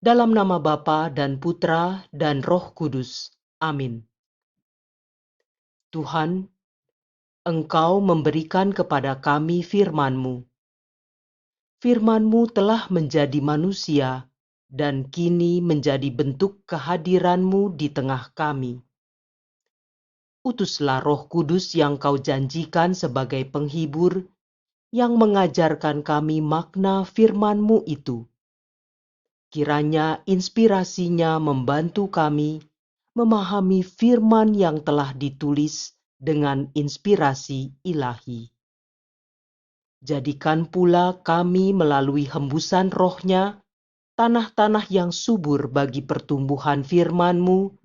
Dalam nama Bapa dan Putra dan Roh Kudus. Amin. Tuhan, Engkau memberikan kepada kami firman-Mu. Firman-Mu telah menjadi manusia dan kini menjadi bentuk kehadiran-Mu di tengah kami. Utuslah Roh Kudus yang Kau janjikan sebagai penghibur, yang mengajarkan kami makna firman-Mu itu. Kiranya inspirasinya membantu kami memahami firman yang telah ditulis dengan inspirasi ilahi. Jadikan pula kami melalui hembusan roh-Nya, tanah-tanah yang subur bagi pertumbuhan firman-Mu,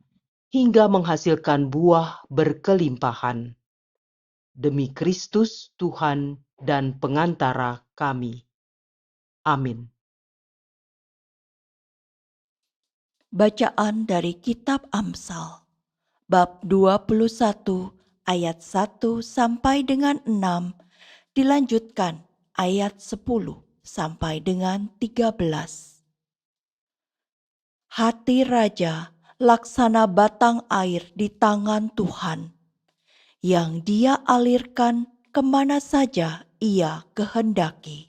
hingga menghasilkan buah berkelimpahan. Demi Kristus Tuhan dan pengantara kami. Amin. Bacaan dari Kitab Amsal, bab 21 ayat 1 sampai dengan 6, dilanjutkan ayat 10 sampai dengan 13. Hati raja laksana batang air di tangan Tuhan, yang Dia alirkan kemana saja Ia kehendaki.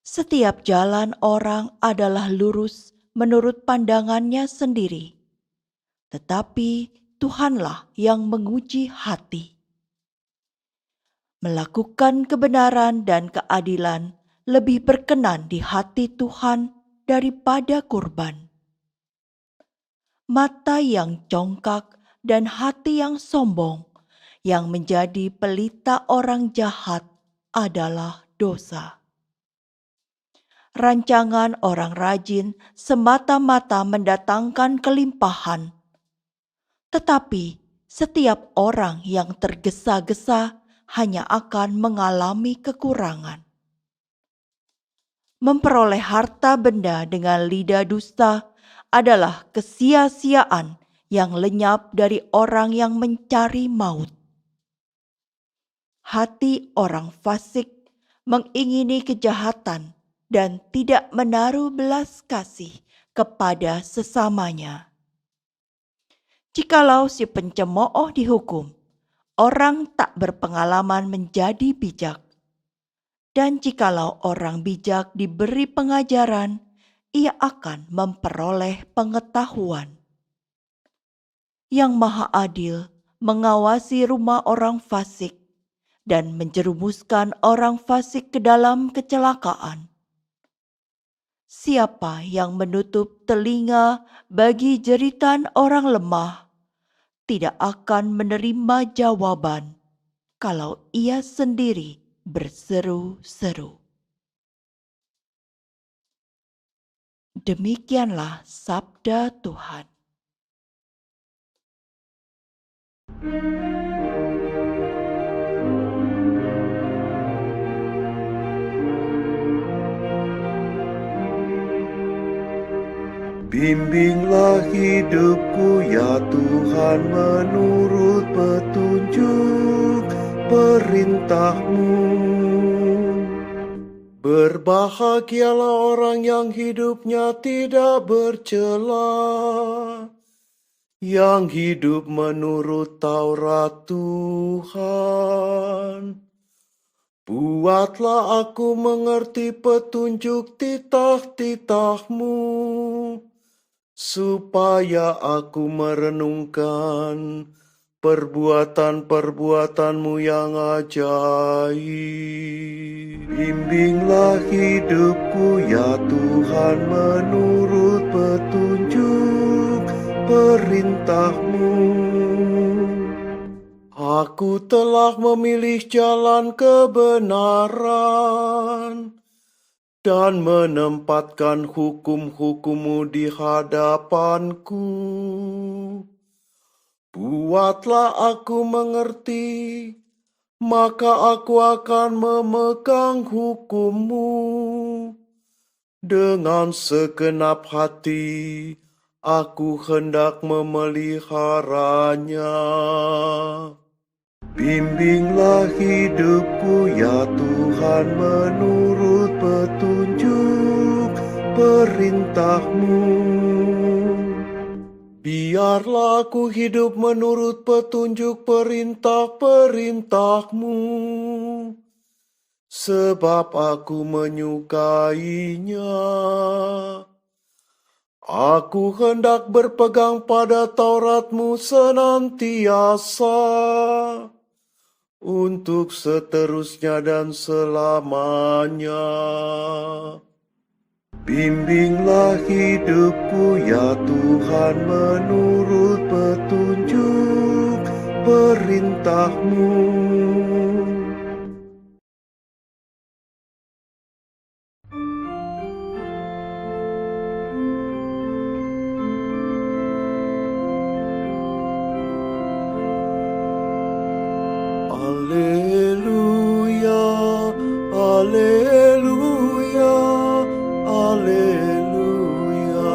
Setiap jalan orang adalah lurus menurut pandangannya sendiri, tetapi Tuhanlah yang menguji hati. Melakukan kebenaran dan keadilan lebih berkenan di hati Tuhan daripada kurban. Mata yang congkak dan hati yang sombong, yang menjadi pelita orang jahat, adalah dosa. Rancangan orang rajin semata-mata mendatangkan kelimpahan, tetapi setiap orang yang tergesa-gesa hanya akan mengalami kekurangan. Memperoleh harta benda dengan lidah dusta adalah kesia-siaan yang lenyap dari orang yang mencari maut. Hati orang fasik mengingini kejahatan dan tidak menaruh belas kasih kepada sesamanya. Jikalau si pencemooh dihukum, orang tak berpengalaman menjadi bijak. Dan jikalau orang bijak diberi pengajaran, ia akan memperoleh pengetahuan. Yang Maha Adil mengawasi rumah orang fasik dan menjerumuskan orang fasik ke dalam kecelakaan. Siapa yang menutup telinga bagi jeritan orang lemah tidak akan menerima jawaban kalau ia sendiri berseru-seru. Demikianlah sabda Tuhan. Bimbinglah hidupku ya Tuhan menurut petunjuk perintah-Mu. Berbahagialah orang yang hidupnya tidak bercela, yang hidup menurut Taurat Tuhan. Buatlah aku mengerti petunjuk titah-titah-Mu, supaya aku merenungkan perbuatan-perbuatan-Mu yang ajaib. Bimbinglah hidupku ya Tuhan menurut petunjuk perintah-Mu. Aku telah memilih jalan kebenaran dan menempatkan hukum-hukum-Mu di hadapanku. Buatlah aku mengerti, maka aku akan memegang hukum-Mu. Dengan segenap hati, aku hendak memeliharanya. Bimbinglah hidupku ya Tuhan menurut petunjuk perintah-Mu. Biarlah aku hidup menurut petunjuk perintah-perintah-Mu, sebab aku menyukainya. Aku hendak berpegang pada Taurat-Mu senantiasa, untuk seterusnya dan selamanya. Bimbinglah hidupku ya Tuhan menurut petunjuk perintah-Mu. Haleluya, haleluya, haleluya.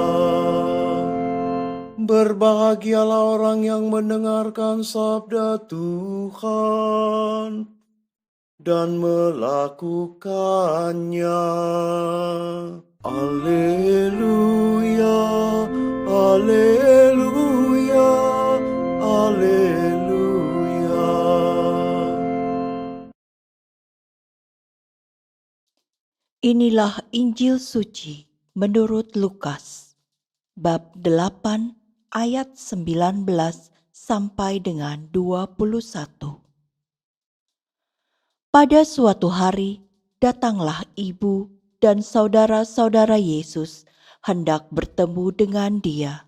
Berbahagialah orang yang mendengarkan sabda Tuhan dan melakukannya. Haleluya, haleluya, haleluya. Inilah Injil suci menurut Lukas, bab 8 ayat 19 sampai dengan 21. Pada suatu hari, datanglah ibu dan saudara-saudara Yesus hendak bertemu dengan Dia.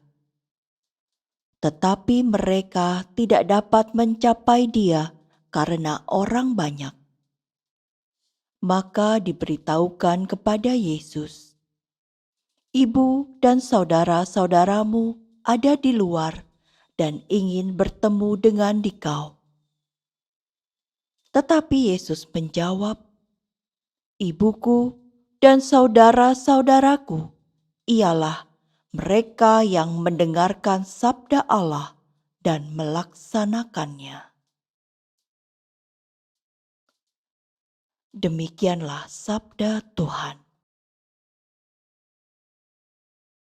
Tetapi mereka tidak dapat mencapai Dia karena orang banyak. Maka diberitahukan kepada Yesus, "Ibu dan saudara-saudaramu ada di luar dan ingin bertemu dengan dikau." Tetapi Yesus menjawab, "Ibuku dan saudara-saudaraku ialah mereka yang mendengarkan sabda Allah dan melaksanakannya." Demikianlah sabda Tuhan.